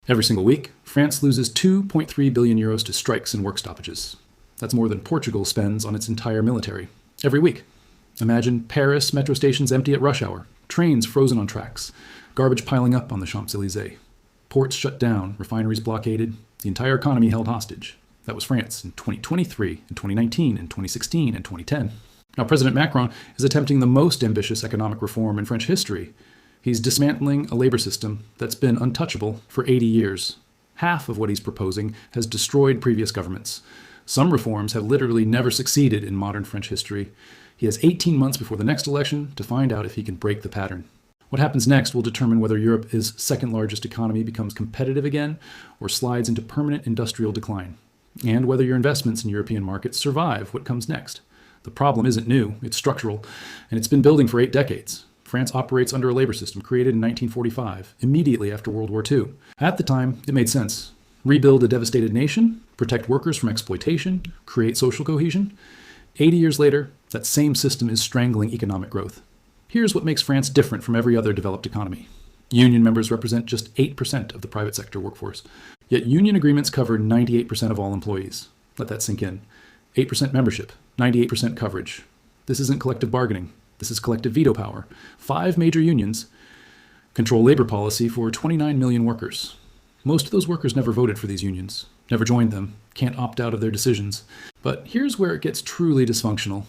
Every single week, France loses 2.3 billion euros to strikes and work stoppages. That's more than Portugal spends on its entire military. Every week. Imagine Paris metro stations empty at rush hour, trains frozen on tracks, garbage piling up on the Champs-Élysées, ports shut down, refineries blockaded, the entire economy held hostage. That was France in 2023, in 2019, in 2016, and 2010. Now, President Macron is attempting the most ambitious economic reform in French history. He's dismantling a labor system that's been untouchable for 80 years. Half of what he's proposing has destroyed previous governments. Some reforms have literally never succeeded in modern French history. He has 18 months before the next election to find out if he can break the pattern. What happens next will determine whether Europe's second largest economy becomes competitive again or slides into permanent industrial decline, and whether your investments in European markets survive what comes next. The problem isn't new, it's structural, and it's been building for 8 decades. France operates under a labor system created in 1945, immediately after World War II. At the time, it made sense. Rebuild a devastated nation, protect workers from exploitation, create social cohesion. 80 years later, that same system is strangling economic growth. Here's what makes France different from every other developed economy. Union members represent just 8% of the private sector workforce. Yet union agreements cover 98% of all employees. Let that sink in. 8% membership, 98% coverage. This isn't collective bargaining. This is collective veto power. 5 major unions control labor policy for 29 million workers. Most of those workers never voted for these unions, never joined them, can't opt out of their decisions. But here's where it gets truly dysfunctional.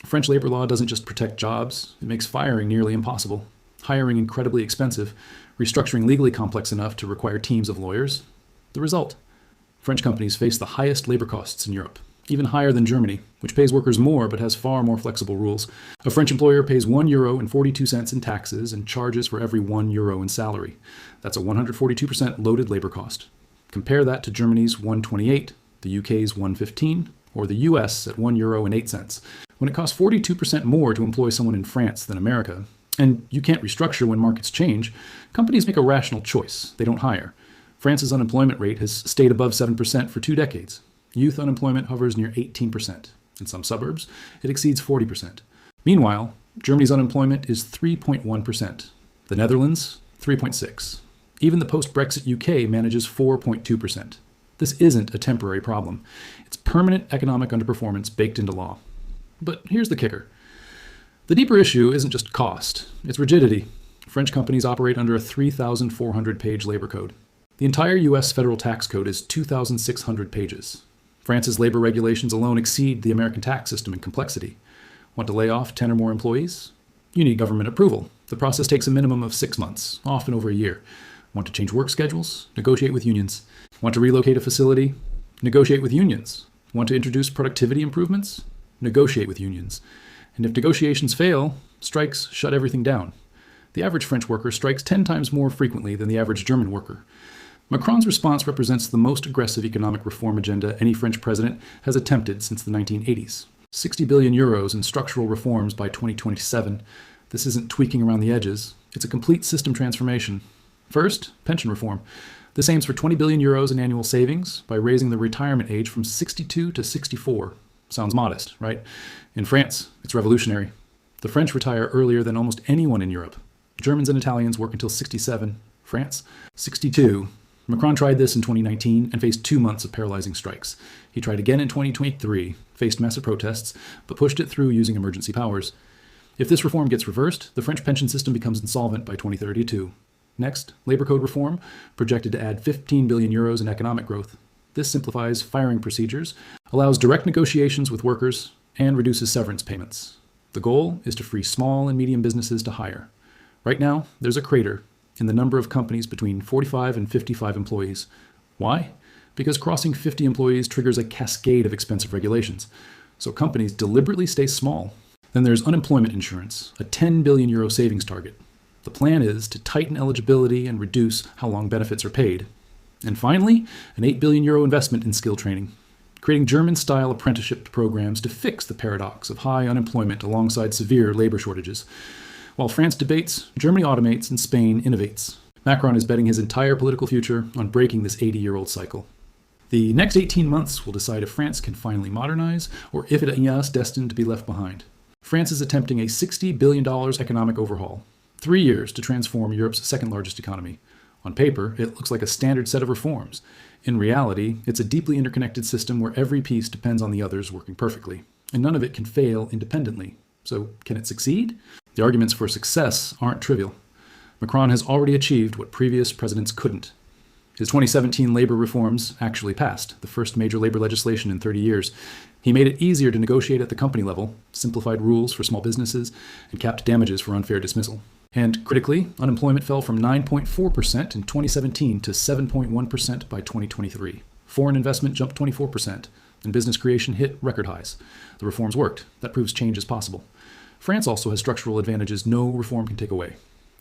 French labor law doesn't just protect jobs, it makes firing nearly impossible, hiring incredibly expensive, restructuring legally complex enough to require teams of lawyers. The result? French companies face the highest labor costs in Europe, even higher than Germany, which pays workers more but has far more flexible rules. A French employer pays €1.42 in taxes and charges for every €1 in salary. That's a 142% loaded labor cost. Compare that to Germany's 128, the UK's 115, or the US at €1.08. When it costs 42% more to employ someone in France than America, and you can't restructure when markets change, companies make a rational choice. They don't hire. France's unemployment rate has stayed above 7% for 2 decades. Youth unemployment hovers near 18%. In some suburbs, it exceeds 40%. Meanwhile, Germany's unemployment is 3.1%. The Netherlands, 3.6%. Even the post-Brexit UK manages 4.2%. This isn't a temporary problem. It's permanent economic underperformance baked into law. But here's the kicker. The deeper issue isn't just cost, it's rigidity. French companies operate under a 3,400-page labor code. The entire US federal tax code is 2,600 pages. France's labor regulations alone exceed the American tax system in complexity. Want to lay off 10 or more employees? You need government approval. The process takes a minimum of 6 months, often over a year. Want to change work schedules? Negotiate with unions. Want to relocate a facility? Negotiate with unions. Want to introduce productivity improvements? Negotiate with unions. And if negotiations fail, strikes shut everything down. The average French worker strikes 10 times more frequently than the average German worker. Macron's response represents the most aggressive economic reform agenda any French president has attempted since the 1980s. 60 billion euros in structural reforms by 2027. This isn't tweaking around the edges. It's a complete system transformation. First, pension reform. This aims for 20 billion euros in annual savings by raising the retirement age from 62 to 64. Sounds modest, right? In France, it's revolutionary. The French retire earlier than almost anyone in Europe. Germans and Italians work until 67. France, 62. Macron tried this in 2019 and faced 2 months of paralyzing strikes. He tried again in 2023, faced massive protests, but pushed it through using emergency powers. If this reform gets reversed, the French pension system becomes insolvent by 2032. Next, labor code reform, projected to add 15 billion euros in economic growth. This simplifies firing procedures, allows direct negotiations with workers, and reduces severance payments. The goal is to free small and medium businesses to hire. Right now, there's a crater in the number of companies between 45 and 55 employees. Why? Because crossing 50 employees triggers a cascade of expensive regulations. So companies deliberately stay small. Then there's unemployment insurance, a 10 billion euro savings target. The plan is to tighten eligibility and reduce how long benefits are paid. And finally, an 8 billion euro investment in skill training, creating German-style apprenticeship programs to fix the paradox of high unemployment alongside severe labor shortages. While France debates, Germany automates, and Spain innovates. Macron is betting his entire political future on breaking this 80-year-old cycle. The next 18 months will decide if France can finally modernize or if it is destined to be left behind. France is attempting a $60 billion economic overhaul, 3 years to transform Europe's second-largest economy. On paper, it looks like a standard set of reforms. In reality, it's a deeply interconnected system where every piece depends on the others working perfectly, and none of it can fail independently. So, can it succeed? The arguments for success aren't trivial. Macron has already achieved what previous presidents couldn't. His 2017 labor reforms actually passed, the first major labor legislation in 30 years. He made it easier to negotiate at the company level, simplified rules for small businesses, and capped damages for unfair dismissal. And critically, unemployment fell from 9.4% in 2017 to 7.1% by 2023. Foreign investment jumped 24%, and business creation hit record highs. The reforms worked. That proves change is possible. France also has structural advantages no reform can take away.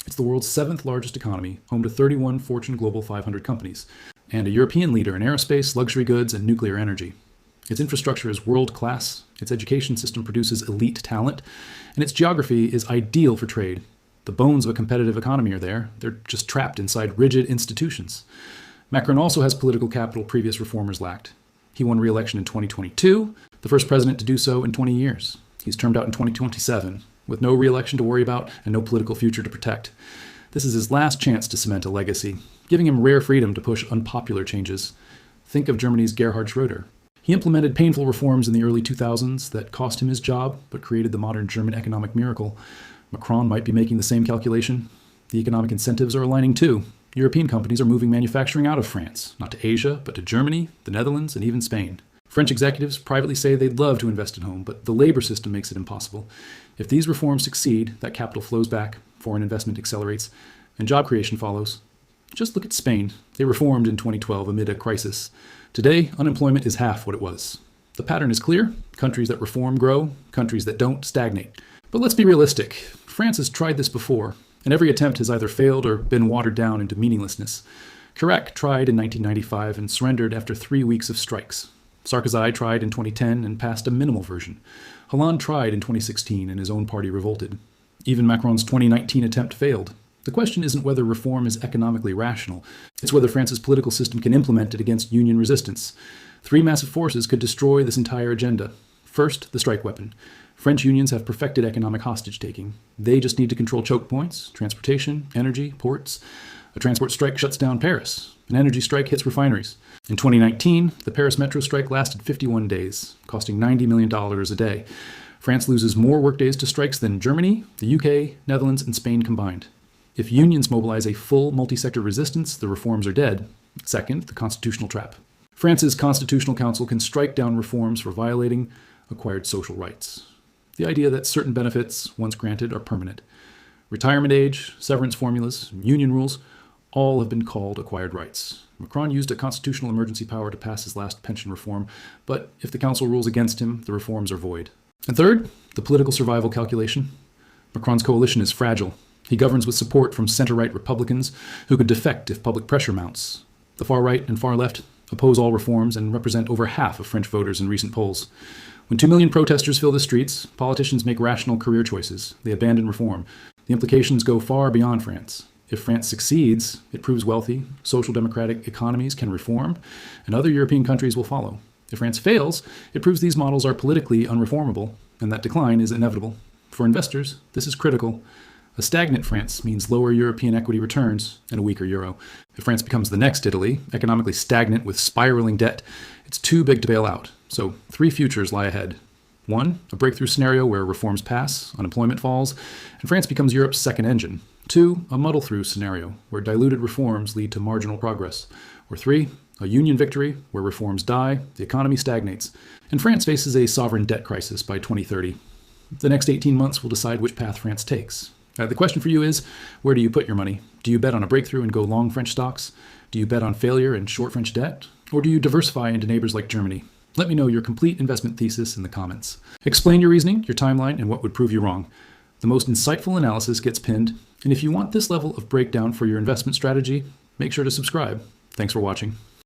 It's the world's 7th largest economy, home to 31 Fortune Global 500 companies, and a European leader in aerospace, luxury goods, and nuclear energy. Its infrastructure is world-class, its education system produces elite talent, and its geography is ideal for trade. The bones of a competitive economy are there. They're just trapped inside rigid institutions. Macron also has political capital previous reformers lacked. He won re-election in 2022, the first president to do so in 20 years. He's termed out in 2027, with no re-election to worry about and no political future to protect. This is his last chance to cement a legacy, giving him rare freedom to push unpopular changes. Think of Germany's Gerhard Schröder. He implemented painful reforms in the early 2000s that cost him his job, but created the modern German economic miracle. Macron might be making the same calculation. The economic incentives are aligning too. European companies are moving manufacturing out of France, not to Asia, but to Germany, the Netherlands, and even Spain. French executives privately say they'd love to invest in home, but the labor system makes it impossible. If these reforms succeed, that capital flows back, foreign investment accelerates, and job creation follows. Just look at Spain. They reformed in 2012 amid a crisis. Today, unemployment is half what it was. The pattern is clear. Countries that reform grow, countries that don't stagnate. But let's be realistic. France has tried this before, and every attempt has either failed or been watered down into meaninglessness. Chirac tried in 1995 and surrendered after 3 weeks of strikes. Sarkozy tried in 2010 and passed a minimal version. Hollande tried in 2016 and his own party revolted. Even Macron's 2019 attempt failed. The question isn't whether reform is economically rational. It's whether France's political system can implement it against union resistance. 3 massive forces could destroy this entire agenda. First, the strike weapon. French unions have perfected economic hostage-taking. They just need to control choke points, transportation, energy, ports. A transport strike shuts down Paris. An energy strike hits refineries. In 2019, the Paris metro strike lasted 51 days, costing $90 million a day. France loses more workdays to strikes than Germany, the UK, Netherlands, and Spain combined. If unions mobilize a full multi-sector resistance, the reforms are dead. Second, the constitutional trap. France's Constitutional Council can strike down reforms for violating acquired social rights. The idea that certain benefits, once granted, are permanent. Retirement age, severance formulas, union rules, all have been called acquired rights. Macron used a constitutional emergency power to pass his last pension reform, but if the council rules against him, the reforms are void. And third, the political survival calculation. Macron's coalition is fragile. He governs with support from center-right Republicans who could defect if public pressure mounts. The far right and far left oppose all reforms and represent over half of French voters in recent polls. When 2 million protesters fill the streets, politicians make rational career choices. They abandon reform. The implications go far beyond France. If France succeeds, it proves wealthy, social democratic economies can reform, and other European countries will follow. If France fails, it proves these models are politically unreformable, and that decline is inevitable. For investors, this is critical. A stagnant France means lower European equity returns and a weaker euro. If France becomes the next Italy, economically stagnant with spiraling debt, it's too big to bail out. So 3 futures lie ahead. 1, a breakthrough scenario where reforms pass, unemployment falls, and France becomes Europe's second engine. 2, a muddle-through scenario where diluted reforms lead to marginal progress. Or 3, a union victory where reforms die, the economy stagnates, and France faces a sovereign debt crisis by 2030. The next 18 months will decide which path France takes. The question for you is, where do you put your money? Do you bet on a breakthrough and go long French stocks? Do you bet on failure and short French debt? Or do you diversify into neighbors like Germany? Let me know your complete investment thesis in the comments. Explain your reasoning, your timeline, and what would prove you wrong. The most insightful analysis gets pinned, and if you want this level of breakdown for your investment strategy, make sure to subscribe. Thanks for watching.